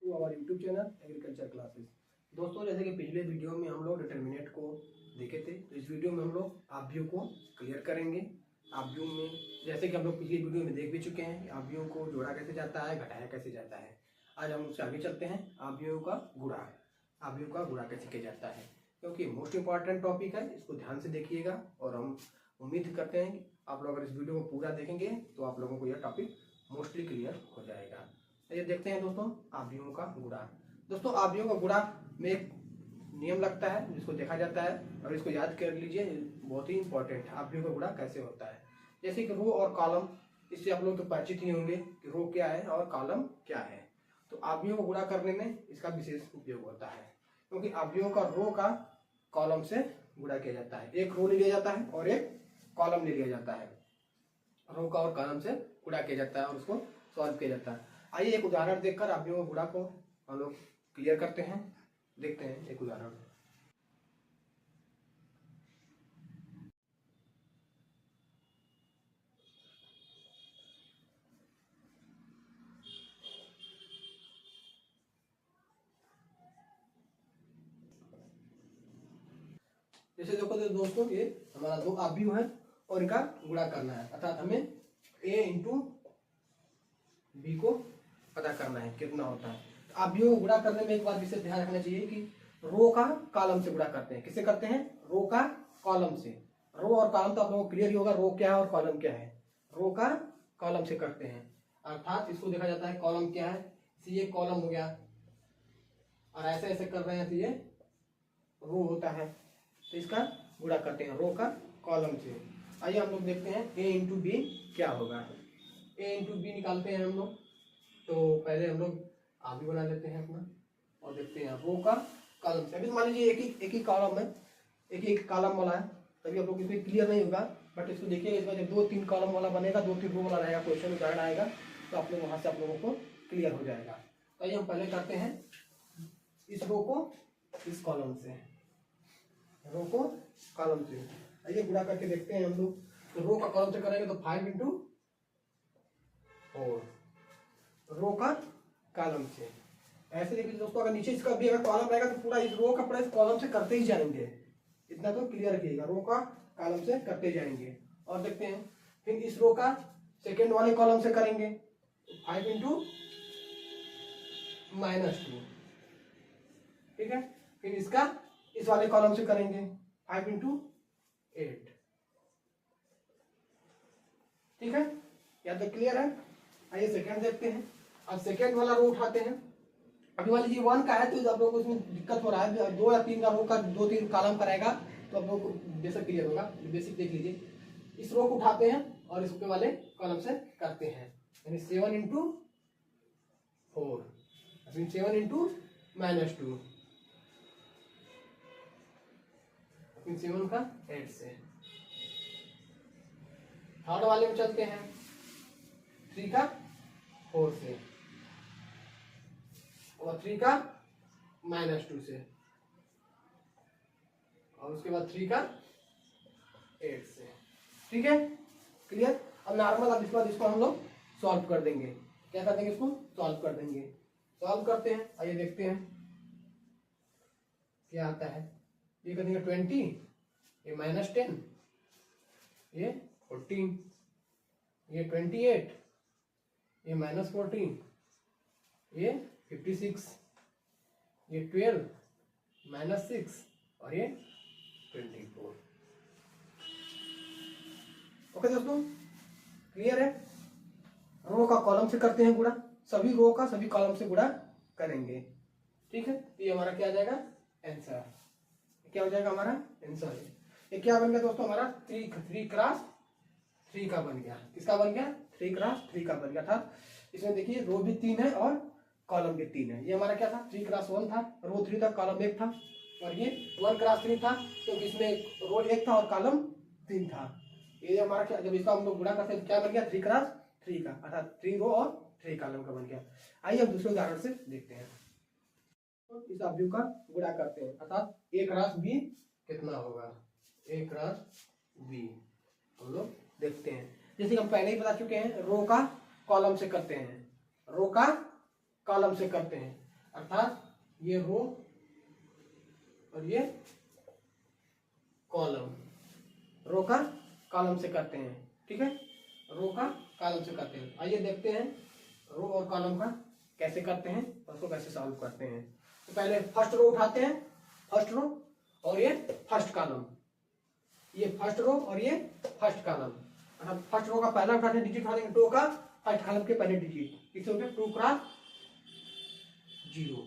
To our YouTube channel agriculture classes. दोस्तों, जैसे कि पिछले वीडियो में हम लोग डिटर्मिनेंट को देखे थे, तो इस वीडियो में हम लोग आव्यूह को क्लियर करेंगे। आव्यूह में जैसे कि हम लोग पिछली वीडियो में देख भी चुके हैं, आव्यूह को जोड़ा कैसे जाता है, घटाया कैसे जाता है। आज हम उससे आगे चलते हैं। आव्यूह का गुणा कैसे किया जाता है, क्योंकि मोस्ट इंपॉर्टेंट टॉपिक है, इसको ध्यान से देखिएगा। और हम उम्मीद करते हैं कि आप लोग अगर इस वीडियो को पूरा देखेंगे तो आप लोगों को यह टॉपिक मोस्टली क्लियर हो जाएगा। ये देखते हैं दोस्तों, आव्यूहों का गुणा। दोस्तों, आव्यूहों का गुणा में एक नियम लगता है जिसको देखा जाता है, और इसको याद कर लीजिए, बहुत ही इंपॉर्टेंट है। आव्यूहों का गुणा कैसे होता है, जैसे कि रो और कॉलम, इससे आप लोग तो परिचित ही होंगे कि रो क्या है और कॉलम क्या है। तो आव्यूहों को गुणा करने में इसका विशेष उपयोग होता है, क्योंकि आव्यूहों का रो का कॉलम से गुणा किया जाता है। एक रो ले लिया जाता है और एक कॉलम ले लिया जाता है। रो का और कॉलम से गुणा किया जाता है और उसको सॉल्व किया जाता है। आइए एक उदाहरण देखकर आव्यूहों का गुणा को हम लोग क्लियर करते हैं। देखते हैं एक उदाहरण। जैसे देखो तो दोस्तों, ये हमारा दो आव्यूह है और इनका गुणा करना है, अर्थात हमें a इंटू बी को पता करना है कितना होता है। तो आव्यूह को गुणा करने में एक बात विशेष ध्यान रखना चाहिए कि रो का कॉलम से गुणा करते हैं। किससे करते हैं? रो का कॉलम से। रो और कॉलम तो आप लोगों को क्लियर ही होगा, रो क्या है और कॉलम क्या है। रो का कॉलम से करते हैं, अर्थात इसको देखा जाता है कॉलम क्या है, ये कॉलम हो गया, और ऐसे ऐसे कर रहे हैं तो ये रो होता है। तो इसका गुणा करते हैं रो का कॉलम से। आइए हम लोग देखते हैं a इंटू बी क्या होगा। a इंटू बी निकालते हैं हम लोग। तो पहले हम लोग आव्यूह बना लेते हैं अपना और देखते हैं रो का कॉलम से। अभी मान लीजिए एक ही कॉलम है, एक ही कॉलम वाला है, तभी आप लोग इसमें क्लियर नहीं होगा। बट इसको देखिएगा, इसमें जब 2-3 कॉलम वाला बनेगा, 2-3 रो वाला रहेगा, क्वेश्चन उदाहरण आएगा, तो आप लोग वहाँ से आप लोगों को क्लियर हो जाएगा। तो आइए हम पहले करते हैं इस रो को इस कॉलम से, रो को कॉलम से। आइए गुणा करके देखते हैं हम लोग। तो रो का कॉलम से करेंगे तो 5 इंटू 4, रो का कॉलम से। ऐसे देखिए दोस्तों, अगर नीचे इसका भी अगर कॉलम रहेगा तो पूरा इस रो का पूरा इस कॉलम से करते ही जाएंगे। इतना तो क्लियर रखिएगा, रो का कॉलम से करते जाएंगे। और देखते हैं फिर इस रो का सेकेंड वाले कॉलम से करेंगे 5 इंटू -2, ठीक है। फिर इसका इस वाले कॉलम से करेंगे 5 इंटू 8, ठीक है। या तो क्लियर है। आइए सेकेंड देखते हैं। अब सेकेंड वाला रो उठाते हैं। अभी मान लीजिए 1 का है तो आप लोगों को इसमें दिक्कत हो रहा है, 2 या 3 का रो का 2-3 कॉलम का रहेगा तो आप लोगों को बेसिक क्लियर होगा। बेसिक देख लीजिए, इस रो को उठाते हैं और इसके वाले कॉलम से करते हैं, यानी 7 इंटू 4, 7 इंटू -2, 7 का 8 से। थर्ड वाले में चलते हैं 3 का 4 से, और 3 का -2 से, और उसके बाद 3 का 8 से, ठीक है। क्लियर। अब नॉर्मल, अब इसके बाद इसको हम लोग सॉल्व कर देंगे। क्या कर देंगे? इसको सॉल्व कर देंगे। सॉल्व करते हैं। आइए देखते हैं क्या आता है। ये कर देंगे 20, ये -10, ये 14, ये 28, ये -14, ये 56, ये 12, -6, और ये 24। ओके दोस्तों, क्लियर है। रो का कॉलम से करते हैं गुणा, सभी रो का सभी कॉलम से गुणा करेंगे, ठीक है। ये हमारा क्या आ जाएगा? आंसर। क्या हो जाएगा हमारा आंसर? ये क्या बन गया दोस्तों? हमारा 3 क्रॉस 3 का बन गया। किसका बन गया? 3 क्रॉस 3 का बन गया था। इसमें देखिए रो भी 3 है और कॉलम भी 3 है। ये हमारा क्या था? 3 क्रॉस 1 था, रो 3 था, कॉलम 1 था। और ये 1 क्रॉस 3 था, क्योंकि इसमें रो 1 था और कॉलम 3 था। ये हमारा क्या, जब इसका हम लोग गुणा करते हैं क्या बन गया? 3 क्रॉस 3 का, अर्थात 3 रो और 3 कॉलम का बन गया। आइए हम दूसरे उदाहरण से देखते हैं। तो इस आव्यूह का गुणा करते हैं, अर्थात a क्रॉस b कितना होगा? a क्रॉस b हम लोग देखते हैं। जैसे हम पहले ही बता चुके हैं, रो का कॉलम से करते हैं, रो का कॉलम से करते हैं। अर्थात ये रो और ये कॉलम, रो का कॉलम से करते हैं। ठीक है, रो का कॉलम से करते हैं। आइए देखते हैं रो और कॉलम का कैसे करते हैं, उसको कैसे सॉल्व करते हैं। तो पहले फर्स्ट रो उठाते हैं, फर्स्ट रो और ये फर्स्ट कॉलम, ये फर्स्ट रो और ये फर्स्ट कॉलम। फर्स्ट रो का पहला उठाते हैं, डिजिट उठाते हैं 2 का, फर्स्ट कॉलम के पहले डिजिट, इसे हो गया 2 क्रॉस 0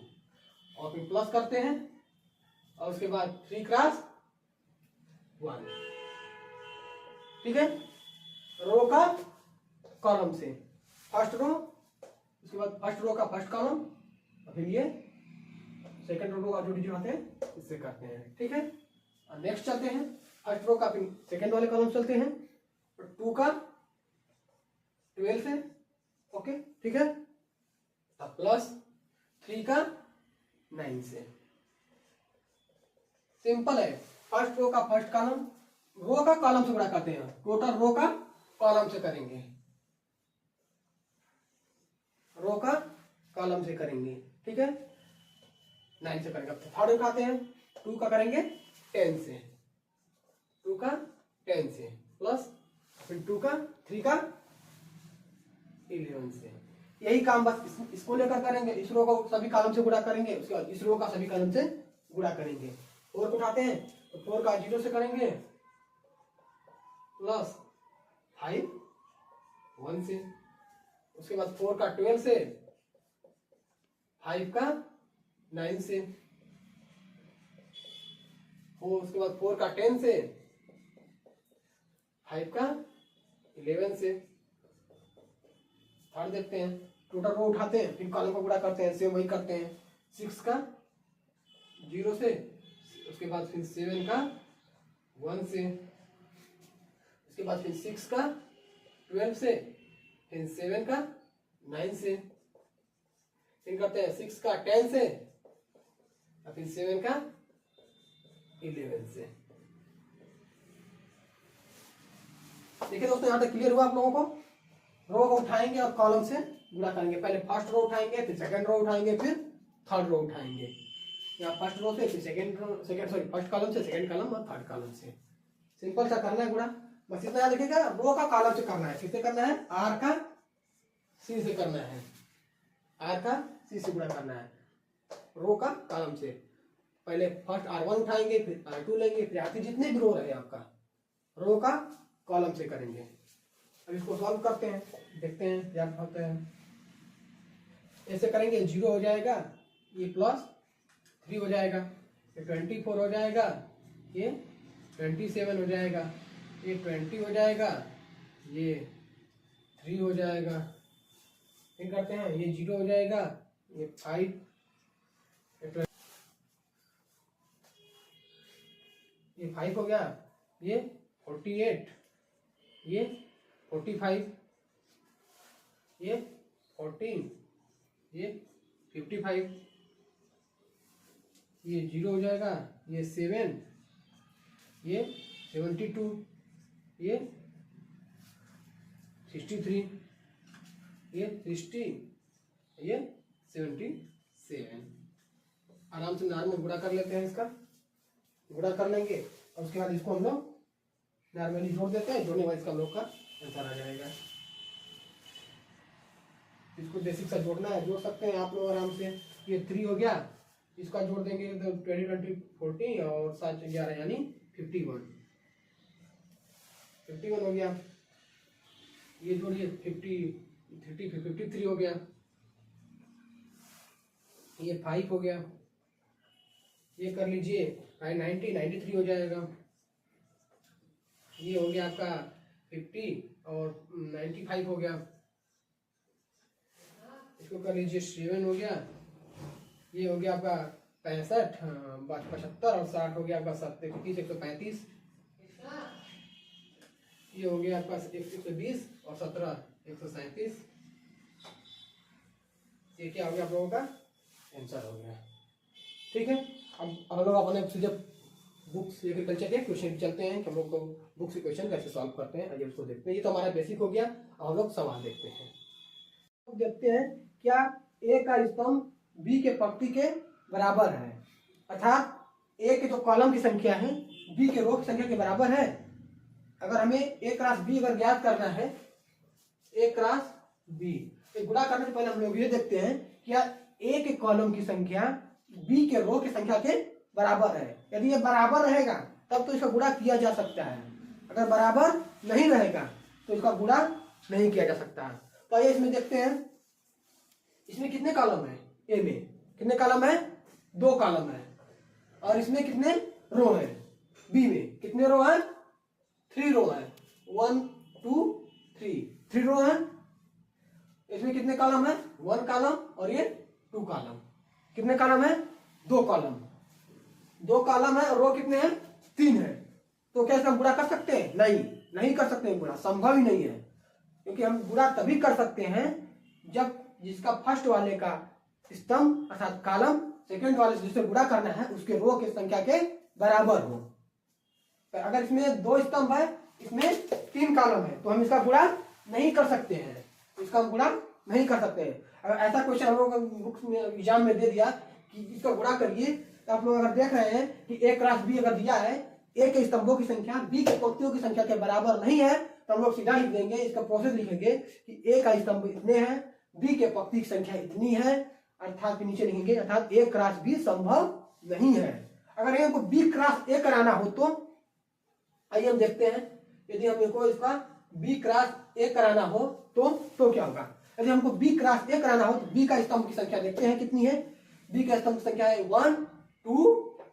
और फिर प्लस करते हैं और उसके बाद 3 क्रॉस 1। ठीक है, रो का कॉलम से फर्स्ट रो, उसके बाद फर्स्ट रो का फर्स्ट कॉलम और फिर ये सेकंड रो का जो डिजिट आते हैं इससे करते हैं। ठीक है, और नेक्स्ट चलते हैं फर्स्ट रो का, फिर सेकंड वाले कॉलम चलते हैं 2 का 12 से। ओके, ठीक है, अब प्लस 3 का 9 से। सिंपल है, फर्स्ट रो का फर्स्ट कॉलम, रो का कॉलम से गुणा करते हैं, टोटल रो का कॉलम से करेंगे, रो का कॉलम से करेंगे। ठीक है, 9 से करेंगे। अब थर्ड उठाते हैं, 2 का करेंगे 10 से, 2 का 10 से प्लस फिर 2 का 3 का 11 से। यही काम बस इसको लेकर करेंगे, इस रो को सभी कॉलम से गुणा करेंगे, उसके बाद इस रो का सभी कॉलम से गुणा करेंगे। 4 को उठाते हैं तो 4 का 0 से करेंगे प्लस 5 1 से, उसके बाद 4 का 12 से, 5 का 9 से, और उसके बाद 4 का 10 से, 5 का 11 से। थर्ड देखते हैं, टोटल रो उठाते हैं फिर कॉलम को गुणा करते हैं, सेम वही करते हैं। 6 का 0 से, उसके बाद फिर 7 का 1 से, उसके बाद फिर 6 का 12 से, फिर 7 का 9 से, फिर करते हैं 6 का 10 से और फिर 7 का 11 से। देखिए दोस्तों, यहां तक क्लियर हुआ आप लोगों को। रो को उठाएंगे और कॉलम से गुणा करेंगे, पहले फर्स्ट रो उठाएंगे, फिर सेकंड रो उठाएंगे, फिर थर्ड रो उठाएंगे। यहाँ फर्स्ट रो से, फिर फर्स्ट कॉलम से, सेकंड कॉलम और थर्ड कॉलम से। सिंपल सा करना है गुणा, बस इतना याद रखिएगा। रो का कॉलम से करना है, किससे करना है, आर का सी से करना है, आर का सी से गुणा करना है रो का कॉलम से। पहले फर्स्ट R1 उठाएंगे, फिर R2 लेंगे, फिर आगे जितने भी रो रहे आपका रो का कॉलम से करेंगे। अब इसको सॉल्व करते हैं, देखते हैं क्या होता है। ऐसे करेंगे 0 हो जाएगा, ये प्लस 3 हो जाएगा, ये 24 हो जाएगा, ये 27 हो जाएगा, ये 20 हो जाएगा, ये 3 हो जाएगा। फिर करते हैं, ये 0 हो जाएगा, ये 5, ये 5 हो गया, ये 48, ये 45, ये 14, ये 55, ये 0 हो जाएगा, ये 7, ये 72, ये 63, ये 60, ये 77। आराम से नॉर्मल गुणा कर लेते हैं, इसका गुणा कर लेंगे और उसके बाद इसको हम लोग नॉर्मली जोड़ देते हैं, जोड़ने के बाद इसका हम लोग का आंसर आ जाएगा। इसको बेसिक सा जोड़ना है, जोड़ सकते हैं आप लोग आराम से। ये 3 हो गया, इसका जोड़ देंगे तो 20 20 40 और 7 11 यानी 51 हो गया। ये जोड़िए 53 हो गया, ये 5 हो गया, ये कर लीजिए 93 हो जाएगा, ये हो गया आपका 50 और 95 हो गया, इसको कर लीजिए 7 हो गया, ये हो गया आपका 65, 75 और 60 हो गया आपका 135 135, ये हो गया आपका 120 और 17 137। ये क्या हो गया आप लोगों का आंसर हो गया। ठीक है, अब हम लोग अपने जब बुक्स एग्रीकल्चर के क्वेश्चन चलते हैं कि हम लोग को बुक्स के क्वेश्चन कैसे सॉल्व करते हैं, आइए उसको देखते हैं। ये तो हमारा बेसिक हो गया, अब हम लोग सवाल देखते हैं। देखते हैं क्या ए का स्तंभ बी के पंक्ति के बराबर है, अर्थात ए के जो कॉलम की संख्या है बी के रो की संख्या के बराबर है। अगर हमें ए क्रॉस बी अगर ज्ञात करना है, ए क्रॉस बी, तो गुणा करने से पहले हम लोग ये देखते हैं कि ए के कॉलम की संख्या बी के रो की संख्या के बराबर है। यदि ये बराबर रहेगा तब तो इसका गुणा किया जा सकता है, अगर बराबर नहीं रहेगा तो इसका गुणा नहीं किया जा सकता। तो आइए इसमें देखते हैं, इसमें कितने कॉलम है, ए में कितने कॉलम है, 2 कॉलम है, और इसमें कितने रो है, बी में कितने रो है, 3 रो है, 1 2 3 रो है। इसमें कितने कॉलम है, 1 कॉलम और ये 2 कॉलम। कितने कॉलम है, 2 कॉलम, 2 कॉलम है और रो कितने हैं, 3 है। तो क्या इसका गुणा कर सकते हैं, नहीं कर सकते हैं, गुणा संभव ही नहीं है, क्योंकि हम गुणा तभी कर सकते हैं जब जिसका फर्स्ट वाले का स्तंभ अर्थात कॉलम सेकंड वाले से जिससे गुणा करना है उसके रो की संख्या के बराबर हो। तो अगर इसमें 2 स्तंभ है, इसमें 3 कॉलम है, तो हम इसका गुणा नहीं कर सकते हैं, इसका हम गुणा नहीं कर सकते हैं। अगर ऐसा क्वेश्चन हम लोग बुक्स में एग्जाम में दे दिया कि इसका गुणा करिए, तो आप लोग अगर देख रहे हैं कि ए क्रॉस बी अगर दिया है, ए के स्तंभों की संख्या बी के पंक्तियों की संख्या के बराबर नहीं है, तो हम लोग सीधा लिख देंगे, इसका प्रोसेस लिखेंगे कि ए का स्तंभ इतने हैं, बी के पंक्ति की संख्या इतनी है, अर्थात नीचे लिखेंगे अर्थात ए क्रॉस बी संभव नहीं है। अगर हमको बी क्रॉस ए कराना हो तो आइए हम देखते हैं, यदि हमको इसका बी क्रॉस ए कराना हो तो क्या होगा। यदि हमको बी क्रॉस ए कराना हो तो बी का स्तंभ की संख्या देखते हैं कितनी है, बी का स्तंभ की संख्या है 1 2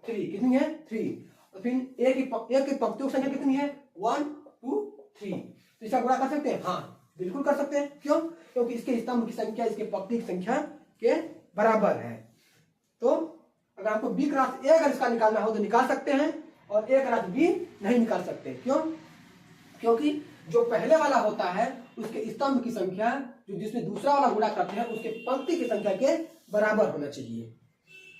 3, कितनी है 3, और फिर ए की पंक्तियों की संख्या कितनी है 1 2 3। तो इसका गुणा कर सकते हैं, हाँ बिल्कुल कर सकते हैं। क्यों, क्योंकि इसके स्तंभ की संख्या इसके पंक्ति की संख्या के बराबर है। तो अगर आपको बी क्रॉस ए अगर इसका निकालना हो तो निकाल सकते हैं, और ए क्रॉस बी नहीं निकाल सकते। क्यों, क्योंकि जो पहले वाला होता है उसके स्तंभ की संख्या जो जिसमें दूसरा वाला गुणा करते हैं उसके पंक्ति की संख्या के बराबर होना चाहिए,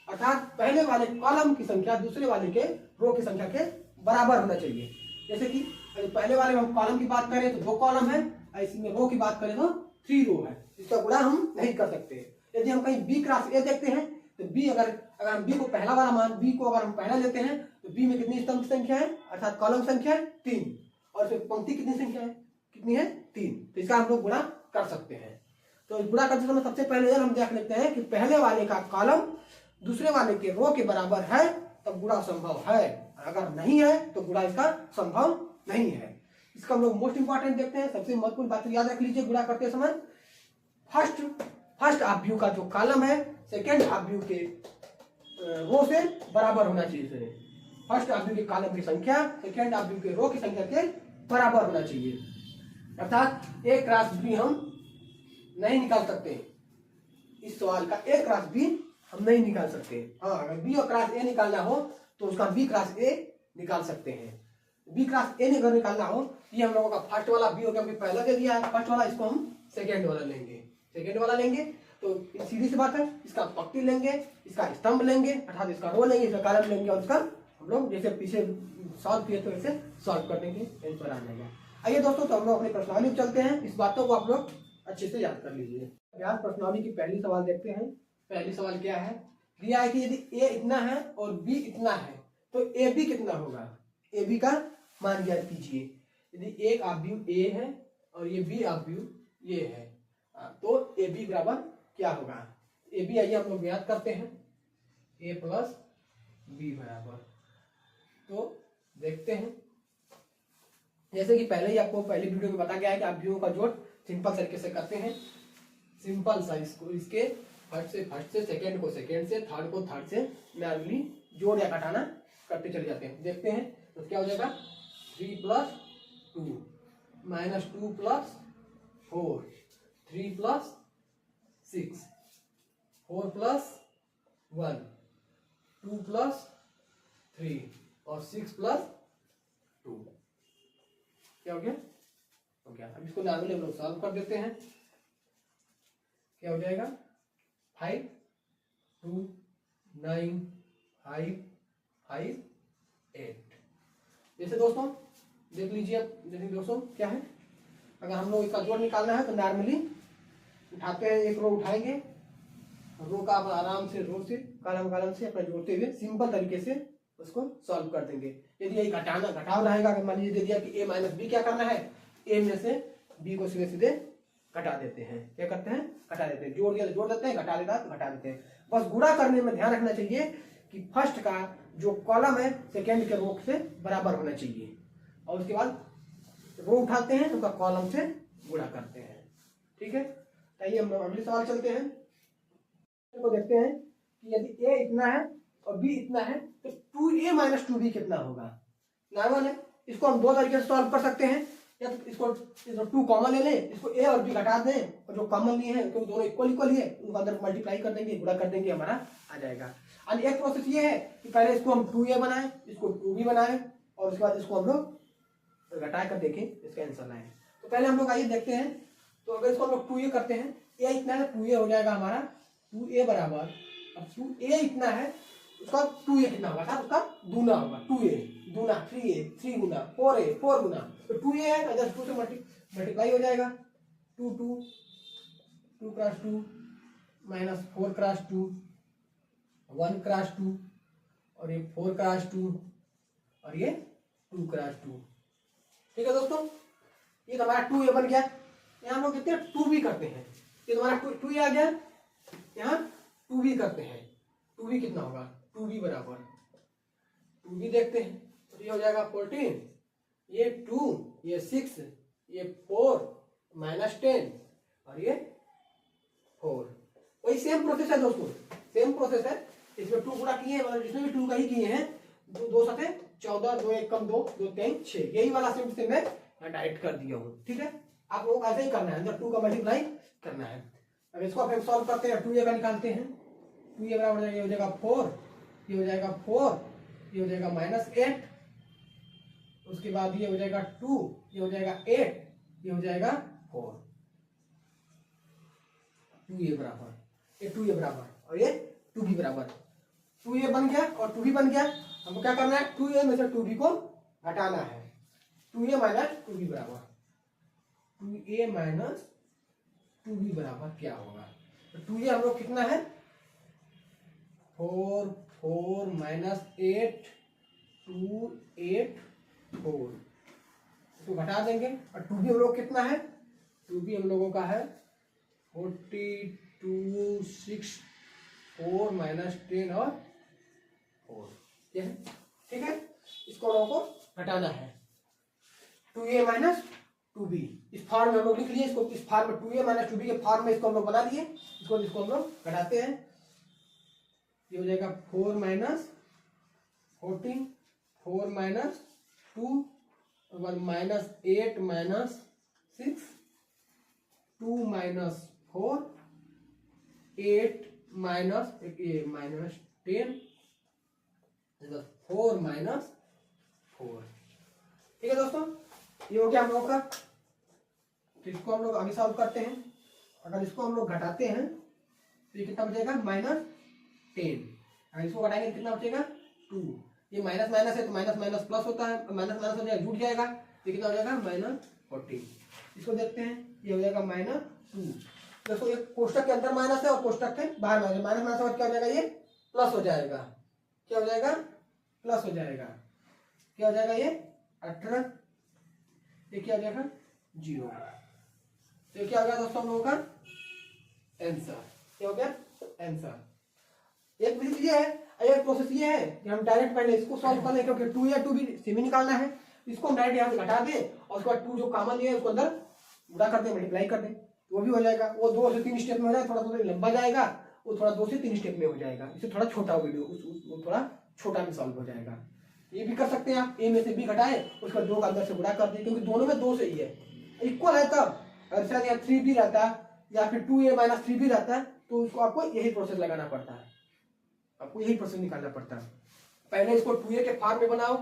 अर्थात पहले वाले कॉलम की संख्या दूसरे वाले के रो की संख्या के बराबर होना चाहिए। जैसे कि पहले वाले में हम कॉलम की बात करें तो 2 कॉलम है, इसमें रो की बात करें तो 3 रो है, इसका गुणा हम नहीं कर सकते। यदि हम कहीं बी क्रॉस ए देखते हैं तो बी अगर हम बी को पहला वाला मान बी को अगर हम पहला लेते हैं तो बी में कितनी स्तंभ संख्या है अर्थात कॉलम संख्या 3, और फिर पंक्ति कितनी संख्या है, कितनी है 3, तो इसका हम लोग गुणा कर सकते हैं। तो गुणा करते समय सबसे पहले हम देख लेते हैं कि पहले वाले का कॉलम दूसरे वाले के रो के बराबर है तब गुणा संभव है, अगर नहीं है तो गुणा इसका संभव नहीं है। इसका हम लोग मोस्ट इंपॉर्टेंट देखते हैं, सबसे महत्वपूर्ण बात याद रख लीजिए, गुणा करते समय फर्स्ट हाफ व्यू का जो कॉलम है सेकेंड हाफ व्यू के रो से बराबर होना चाहिए। फर्स्ट हाफ व्यू के कॉलम की संख्या सेकेंड हाफ व्यू के रो की संख्या के बराबर होना चाहिए, अर्थात ए क्रॉस बी हम नहीं निकाल सकते। इस सवाल का ए क्रॉस बी हम नहीं निकाल सकते। हाँ, अगर बी और क्रॉस ए निकालना हो तो उसका बी क्रॉस ए निकाल सकते हैं। बी क्रॉस ए अगर निकालना हो, ये हम लोगों का फर्स्ट वाला बी हो गया, पहला दे दिया है फर्स्ट वाला, इसको हम सेकेंड वाला लेंगे। तो सीधी सी बात है, इसका पंक्ति लेंगे, इसका स्तंभ लेंगे अर्थात इसका रो लेंगे, इसका कॉलम लेंगे, और इसका हम लोग जैसे पीछे सॉल्व किए तो ऐसे सॉल्व कर देंगे, आंसर आ जाएगा। आइए दोस्तों, तो हम लोग अपनी प्रश्नावली में चलते हैं, इस बातों को आप लोग अच्छे से याद कर लीजिए। अभ्यास प्रश्नावली की पहली सवाल देखते हैं। पहली सवाल क्या है, दिया है कि यदि ए इतना है और बी इतना है तो ए बी कितना होगा। ए बी का मान ज्ञात कीजिए। यदि एक आव्यूह ए है और ये बी आव्यूह ये है तो ए बी बराबर क्या होगा। ए बी आइए हम लोग ज्ञात करते हैं, ए प्लस बी बराबर, तो देखते हैं। जैसे कि पहले ही आपको पहली वीडियो में बताया गया है कि आव्यूहों का जोड़ सिंपल तरीके से करते हैं। सिंपल सा इसको इसके फर्स्ट से सेकंड को सेकंड से थर्ड को थर्ड से नॉर्मली जोड़ या घटाना करते चले जाते हैं। देखते हैं तो क्या हो जाएगा, 3 + 2 -2 + 4, 3 + 6, 4 + 1, 2 + 3 और 6 + 2 क्या हो गया, अब इसको नॉर्मली हम लोग सॉल्व कर देते हैं। क्या हो जाएगा, 5 2 9 5 5 8। जैसे दोस्तों देख लीजिए, देखिए दोस्तों क्या है, अगर हम लोग इसका जोड़ निकालना है तो नॉर्मली उठाते हैं, एक रो उठाएंगे रो का आप आराम से रो से कॉलम से अपना जोड़ते हुए सिंपल तरीके से उसको सॉल्व कर देंगे। यदि यही घटाव रहेगा, अगर मान लीजिए दे दिया कि a माइनस बी, क्या करना है, a में से b को सीधे सीधे घटा देते हैं। क्या करते हैं, घटा देते हैं। जोड़ दिया तो जोड़ देते हैं, घटा देता तो घटा देते हैं। बस गुणा करने में ध्यान रखना चाहिए कि फर्स्ट का जो कॉलम है सेकेंड के रो से बराबर होना चाहिए, और उसके बाद रो उठाते हैं उनका कॉलम से गुणा करते हैं। ठीक है, आइए हम अगले सवाल चलते हैं। तो देखते हैं कि यदि a इतना है और b इतना है तो 2a माइनस 2b कितना होगा। नॉर्मल है, इसको हम दो तरीके से सॉल्व कर सकते हैं। या तो इसको 2 कॉमन ले लें, इसको a और b घटा दें, और जो कॉमन लिए हैं क्योंकि दोनों इक्वल ही है उनको अंदर मल्टीप्लाई कर देंगे, गुणा कर देंगे, हमारा आ जाएगा। और एक प्रोसेस ये है कि पहले इसको हम 2a बनाएं, इसको 2b बनाएं, और उसके बाद इसको हम लोग घटा कर देखें इसका आंसर लाएं। तो पहले हम लोग आइए देखते हैं। तो अगर इसको हम लोग 2a करते हैं, a इतना है 2a हो जाएगा हमारा 2a बराबर, अब 2a इतना है उसका 2a कितना होगा साहब, उसका दूना होगा। 2a दूना 3a 3 गुना 4a 4 गुना, तो 2a है तो जस्ट 2 से मल्टीप्लाई हो जाएगा। 2 क्रॉस 2 माइनस 4 क्रॉस 2 1 क्रॉस 2, और ये 4 क्रॉस 2, और ये 2 क्रॉस 2। ठीक है दोस्तों, ये तो हमारा 2a बन गया। यहाँ हम लोग कहते हैं 2b करते हैं, ये तुम्हारा 2a आ गया। यहाँ 2b करते हैं, 2b कितना होगा, 2b बराबर 2b देखते हैं तो ये हो जाएगा 14, ये 2, ये 6, ये 4 माइनस 10, और ये 4। वही सेम प्रोसेस है दोस्तों, सेम प्रोसेस है। इसमें 2 गुणा किए हैं, मतलब इसमें भी 2 का ही किए हैं। 2 7 14, 2 1 कम 2 2 3 6, यही वाला सेम से मैं डायरेक्ट कर दिया हूँ। ठीक है, आप लोगों को ऐसे ही करना है, अंदर 2 का मल्टीप्लाई करना है। अब इसको आप सॉल्व करते हैं, 2a का निकालते हैं। 2a बराबर ये हो जाएगा 4, ये हो जाएगा 4, ये हो जाएगा -8, उसके बाद ये हो जाएगा 2, ये हो जाएगा 8, ये हो जाएगा 4। 2a बराबर, ये 2a बराबर और ये 2b बराबर। 2a बन गया और 2b बन गया। हमको क्या करना है, 2a में से 2b को घटाना है। 2a माइनस 2b बराबर 2a माइनस 2b बराबर क्या होगा, तो 2a हम लोग कितना है 4 4 माइनस 8 2 8 4, इसको घटा देंगे। और 2b हम लोग कितना है, 2b हम लोगों का है 42 6 4 माइनस 10 और 4। ठीक है, इसको हम लोगों को घटाना है। 2a माइनस 2b इस फॉर्म में हम लोग लिख लिए, इसको इस फॉर्म में 2a माइनस 2b के फॉर्म में इसको हम लोग बना दिए। इसको हम लोग घटाते हैं, ये हो जाएगा 4 माइनस 14 4 माइनस 2 और माइनस 8 माइनस 6 2 माइनस 4 8 माइनस ये माइनस 10 4 माइनस 4। ठीक है दोस्तों, ये हो गया हम लोग का। तो इसको हम लोग आगे सॉल्व करते हैं। अगर इसको हम लोग घटाते हैं तो ये कितना बचेगा -10, अगर इसको घटाएंगे तो कितना बचेगा 2। ये माइनस माइनस है तो माइनस माइनस प्लस होता है, माइनस माइनस हो जाएगा जुड़ जाएगा, ये कितना हो जाएगा -14। इसको देखते हैं, ये हो जाएगा -2। दोस्तों एक कोष्टक के अंदर माइनस है और कोष्टक के बाहर माइनस, माइनस माइनस और क्या हो जाएगा, ये प्लस हो जाएगा। क्या हो जाएगा, प्लस हो जाएगा। क्या हो जाएगा, ये 18, ये क्या हो जाएगा 0। तो क्या हो गया दोस्तों हम लोगों का आंसर, क्या हो गया आंसर। एक विधि ये है, एक प्रोसेस ये है कि हम डायरेक्ट पहले इसको सॉल्व कर लें, क्योंकि 2 या 2b सेमी निकालना है। इसको हम डायरेक्ट यहाँ से घटा दें और उसके बाद 2 जो कॉमन है उसको अंदर गुणा कर दें, मल्टीप्लाई कर दें, तो वो भी हो जाएगा। वो 2 से 3 स्टेप में हो जाएगा, थोड़ा लंबा जाएगा, वो थोड़ा 2 से 3 स्टेप में हो जाएगा। इससे थोड़ा छोटा वीडियो वो थोड़ा छोटा में सॉल्व हो जाएगा। ये भी कर सकते हैं आप, a में से b घटाएं उसका 2 का अंदर से गुणा कर दें, क्योंकि दोनों में 2 से ही है, इक्वल है। तब अगर शायद यहाँ 3b रहता या फिर 2a माइनस 3b रहता तो उसको आपको यही प्रोसेस लगाना पड़ता है, आपको यही प्रोसेस निकालना पड़ता है। पहले इसको 2a के फॉर्म में बनाओ,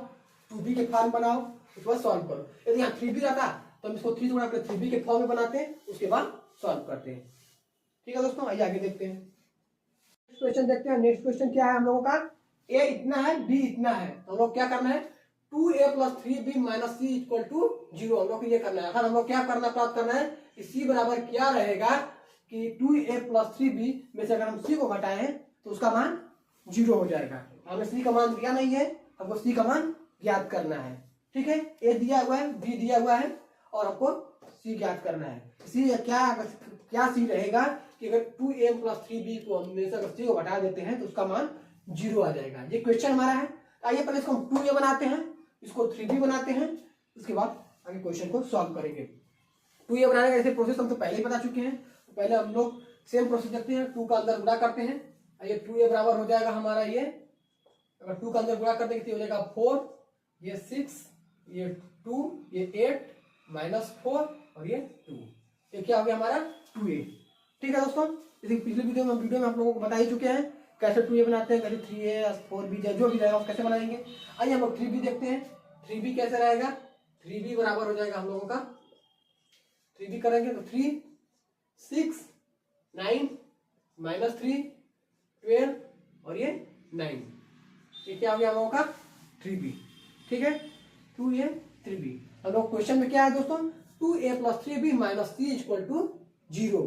2b के फॉर्म बनाओ, उसके बाद सॉल्व करो। यदि यहाँ 3b रहता तो हम इसको 3 से गुणा करके 3b के फॉर्म में बनाते हैं, उसके बाद सॉल्व करते हैं। ठीक है दोस्तों, आइए आगे देखते हैं। नेक्स्ट क्वेश्चन देखते हैं। नेक्स्ट क्वेश्चन क्या है हम लोगों का, a इतना है b इतना है, तो हम लोग क्या करना है 2a + 3b - c = 0 हम लोग को ये करना है। अगर हम लोग क्या करना प्राप्त करना है कि c बराबर क्या रहेगा कि 2a प्लस 3b में से अगर हम c को घटाएं तो उसका मान 0 हो जाएगा। हमें c का मान दिया नहीं है, हमको c का मान ज्ञात करना है। ठीक है, a दिया हुआ है, b दिया हुआ है और हमको c ज्ञात करना है। इसी क्या c रहेगा कि अगर 2a प्लस 3b को हम में से अगर c को घटा देते हैं तो उसका मान 0 आ जाएगा। ये क्वेश्चन हमारा है। आइए पहले इसको हम 2a बनाते हैं, इसको 3b बनाते हैं, उसके बाद आगे क्वेश्चन को सॉल्व करेंगे। 2a बनाने का ऐसे प्रोसेस हम तो पहले ही बता चुके हैं। तो पहले हम लोग सेम प्रोसेस देखते हैं, 2 का अंदर गुणा करते हैं। ये 2a बराबर हो जाएगा हमारा, ये अगर 2 का अंदर गुणा कर देंगे तो हो जाएगा 4, ये 6, ये 2, ये 8 माइनस 4 और ये 2। ये क्या हो गया हमारा 2a। ठीक है दोस्तों, इसी पिछले वीडियो में आप लोगों को बता ही चुके हैं कैसे 2a बनाते हैं, कैसे 3a 4b जो भी रहेगा कैसे बनाएंगे। आइए हम लोग 3b देखते हैं। 3b कैसे रहेगा, 3b बराबर हो जाएगा हम लोगों का, 3b करेंगे तो 3, 6, 9 माइनस 3, 12 और ये 9। ये क्या हो गया हम लोगों का 3b। ठीक है, 2a 3b। हम लोग क्वेश्चन में क्या है दोस्तों, 2a plus 3b minus c equal to 0।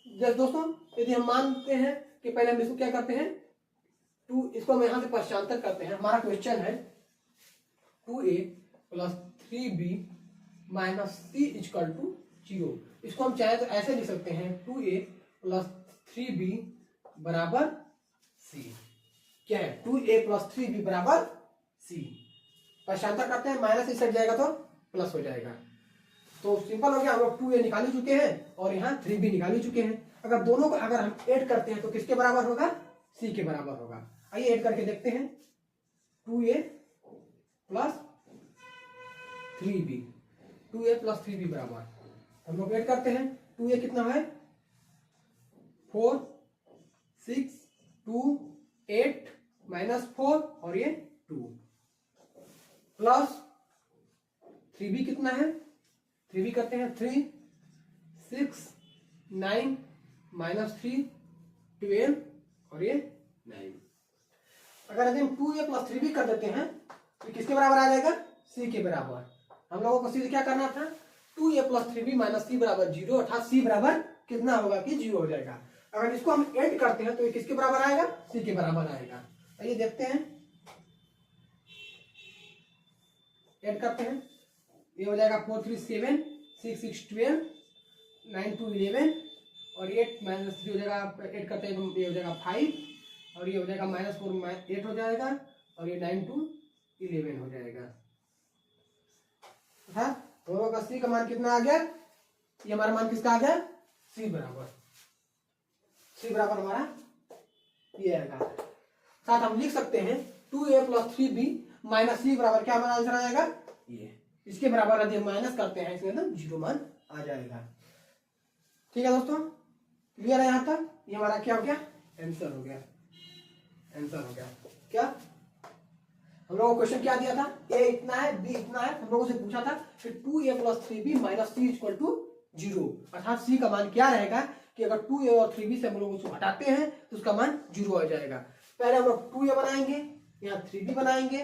जैसे दोस्तों यदि हम मानते हैं कि पहले हम इसको क्या करते हैं, 2 इसको हम यहां से पश्चांतर करते हैं। हमारा क्वेश्चन है 2a plus 3b minus c equal to 0। इसको हम चाहे तो ऐसे लिख सकते हैं, 2a प्लस 3b बराबर c। क्या है, 2a प्लस 3b बराबर c। पश्चांतर करते हैं, माइनस इस साइड जाएगा तो प्लस हो जाएगा। तो सिंपल हो गया, हम लोग 2a निकाल ही चुके हैं और यहाँ 3b निकाल ही चुके हैं। अगर दोनों को अगर हम ऐड करते हैं तो किसके बराबर होगा, c के बराबर होगा। आइए ऐड करके देखते हैं, 2a plus 3b, 2a plus 3b बराबर, हम लोग ऐड करते हैं। 2a कितना है 4, 6, 2, 8 माइनस 4 और ये 2 प्लस 3b कितना है, 3b करते हैं 3, 6, 9 माइनस 3, 12 और ये 9। अगर यदि हम 2a प्लस 3b कर देते हैं तो किसके बराबर आ जाएगा, c के बराबर। हम लोगों को सीधे क्या करना था, 2a plus 3b minus c बराबर 0, अर्थात c बराबर कितना होगा कि 0 हो जाएगा। अगर इसको हम ऐड करते हैं तो ये किसके बराबर आएगा, c के बराबर आएगा। आइए देखते हैं, ऐड करते हैं। ये हो जाएगा 4, 3, 7, 6, 6, 12, 9, 2, 11 और 8 माइनस 3 हो जाएगा। ऐड करते हैं तो ये हो जाएगा 5 और ये हो जाएगा माइनस 4 8 हो जाएगा और ये 9, 2, 11 हो जाएगा। दोनों का c का मान कितना आ गया, ये हमारा मान किसका आ गया, c बराबर हमारा ये आएगा। साथ हम लिख सकते हैं 2a plus 3b minus c बराबर क्या हमारा आंसर आ जाएगा, ये इसके बराबर यदि हम माइनस करते हैं इसमें तो 0 मान आ जाएगा। ठीक है दोस्तों, क्लियर है यहाँ तक। ये हमारा क्या हो गया, आंसर हो गया। क्या हम लोगों को क्वेश्चन क्या दिया था, a इतना है b इतना है। हम लोगों से पूछा था कि 2a plus 3b minus c equal to 0, अर्थात c का मान क्या रहेगा कि अगर 2a और 3b से हम लोग उसको हटाते हैं तो उसका मान 0 हो जाएगा। पहले हम लोग 2a बनाएंगे, यहाँ 3b बनाएंगे,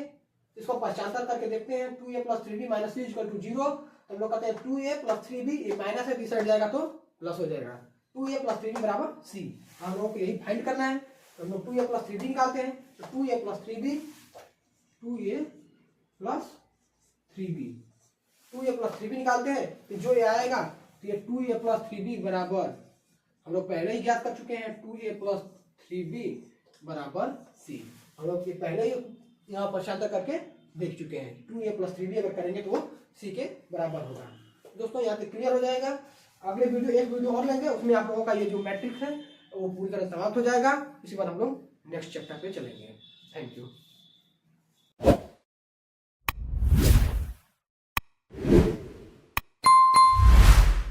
इसको पश्चांतर करके देखते हैं। 2a plus 3b minus c equal to 0। तो हम लोग कहते हैं 2a प्लस 3b, ये माइनस है, इस साइड जाएगा तो प्लस हो जाएगा। 2a प्लस 3b बराबर c। हम लोगों को यही फाइंड करना है। तो हम लोग 2a प्लस 3b निकालते हैं, तो 2a plus 3b, 2a plus 3b, 2a plus 3b निकालते हैं तो जो ये आएगा तो ये 2a प्लस 3b बराबर हम लोग पहले ही ज्ञात कर चुके हैं, 2a प्लस 3b बराबर c। हम लोग ये पहले ही यहाँ पश्चांतर करके देख चुके हैं। 2a प्लस 3b अगर करेंगे तो वो c के बराबर होगा। दोस्तों यहाँ तक क्लियर हो जाएगा। अगले वीडियो एक वीडियो और लेंगे, उसमें आप लोगों का ये जो मैट्रिक्स है वो पूरी तरह समाप्त हो जाएगा। इसके बाद हम लोग नेक्स्ट चैप्टर पे चलेंगे। Thank you.